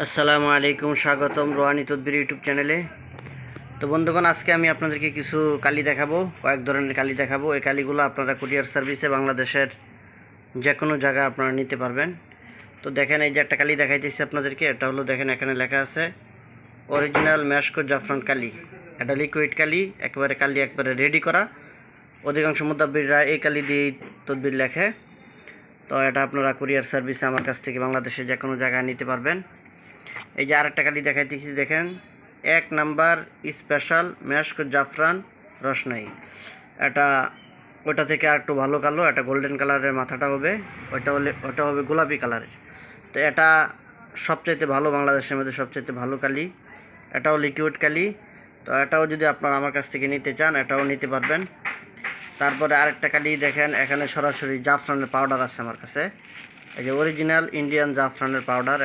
আসসালামু আলাইকুম, স্বাগতম রোহানি তদবির ইউটিউব চ্যানেলে। তো বন্ধুগণ, আজকে আমি আপনাদেরকে কিছু কালি দেখাবো, কয়েক ধরনের কালি দেখাবো। এই কালিগুলো আপনারা কুরিয়ার সার্ভিসে বাংলাদেশের যে কোনো জায়গায় আপনারা নিতে পারবেন। তো দেখেন, এই যে একটা কালি দেখাইতেছি আপনাদেরকে, এটা হলো দেখেন এখানে লেখা আছে অরিজিনাল মেশকো জাফরান কালি। এটা লিকুইড কালি, একবারে রেডি করা। অধিকাংশ মুদাব্বিররা এই কালি দিয়েই তদবির লেখে। তো এটা আপনারা কুরিয়ার সার্ভিসে আমার কাছ থেকে বাংলাদেশে যে কোনো জায়গায় নিতে পারবেন। এই যে আরেকটা কালি দেখাইতেছি, দেখেন 1 নাম্বার স্পেশাল মেশক জাফরান রসনাই। এটা ওটা থেকে আর একটু ভালো কালো, এটা গোল্ডেন কালারের মাথাটা হবে, ওটা হবে গোলাপি কালারের। তো এটা সবচাইতে ভালো, বাংলাদেশের মধ্যে সবচাইতে ভালো কালি। এটাও লিকুইড কালি। তো এটাও যদি আপনারা আমার কাছ থেকে নিতে চান, এটাও নিতে পারবেন। তারপরে আরেকটা কালি দেখেন, এখানে সরাসরি জাফরানের পাউডার আছে আমার কাছে। এই যে অরিজিনাল ইন্ডিয়ান জাফরানের পাউডার,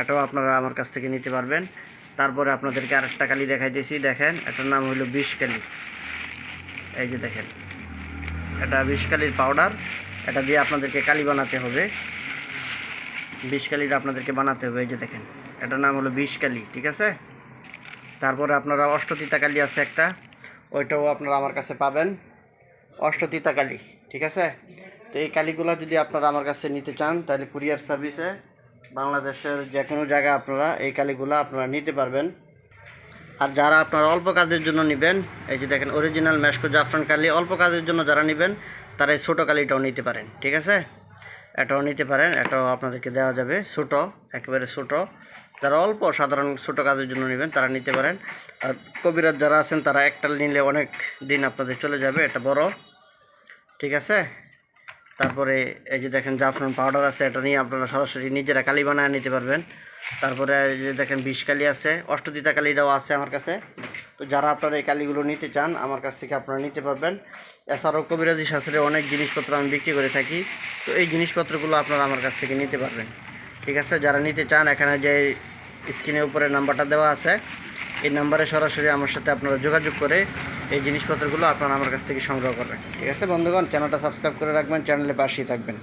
এটাও আপনারা আমার কাছ থেকে নিতে পারবেন। তারপরে আপনাদেরকে আরেকটা কালি দেখাইতেছি, দেখেন এটার নাম হলো বিষ কালি। এই যে দেখেন, এটা বিষ কালির পাউডার। এটা দিয়ে আপনাদেরকে কালি বানাতে হবে, বিষ কালিটা আপনাদেরকে বানাতে হবে। এই যে দেখেন, এটার নাম হলো বিষ কালি, ঠিক আছে। তারপরে আপনারা অষ্টতিতা কালি আছে একটা, ওইটাও আপনারা আমার কাছে পাবেন, অষ্টতিতা কালি, ঠিক আছে। তো এই কালিগুলো যদি আপনারা আমার কাছে নিতে চান, তাহলে কুরিয়ার সার্ভিসে বাংলাদেশের যে কোনো জায়গায় আপনারা এই কালিগুলো আপনারা নিতে পারবেন। আর যারা আপনারা অল্প কাজের জন্য নেবেন, এই যে দেখেন অরিজিনাল মেশকো জাফরান কালি, অল্প কাজের জন্য যারা নেবেন তারা এই ছোটো কালিটাও নিতে পারেন, ঠিক আছে। এটাও নিতে পারেন, এটাও আপনাদেরকে দেওয়া যাবে ছোটো, একেবারে ছোটো। যারা অল্প সাধারণ ছোটো কাজের জন্য নেবেন তারা নিতে পারেন। আর কবিরাজ যারা আছেন তারা একটা নিলে অনেক দিন আপনাদের চলে যাবে, এটা বড়, ঠিক আছে। তারপরে এই যে দেখেন জাফরান পাউডার আছে, এটা নিয়ে আপনারা সরাসরি নিজেরা কালি বানায় নিতে পারবেন। তারপরে এই যে দেখেন বিষ কালি আছে, অষ্টতিতা কালিটাও আছে আমার কাছে। তো যারা আপনারা এই কালিগুলো নিতে চান, আমার কাছ থেকে আপনারা নিতে পারবেন। এছাড়াও কবিরাজি শাস্ত্রে অনেক জিনিসপত্র আমি বিক্রি করে থাকি। তো এই জিনিসপত্রগুলো আপনারা আমার কাছ থেকে নিতে পারবেন, ঠিক আছে। যারা নিতে চান, এখানে যে স্ক্রিনের উপরে নাম্বারটা দেওয়া আছে, এই নাম্বারে সরাসরি আমার সাথে আপনারা যোগাযোগ করে এই জিনিসপত্রগুলো আপনারা আমার কাছ থেকে সংগ্রহ করবেন, ঠিক আছে। বন্ধুগণ, চ্যানেলটা সাবস্ক্রাইব করে রাখবেন, চ্যানেলে পাশেই থাকবেন।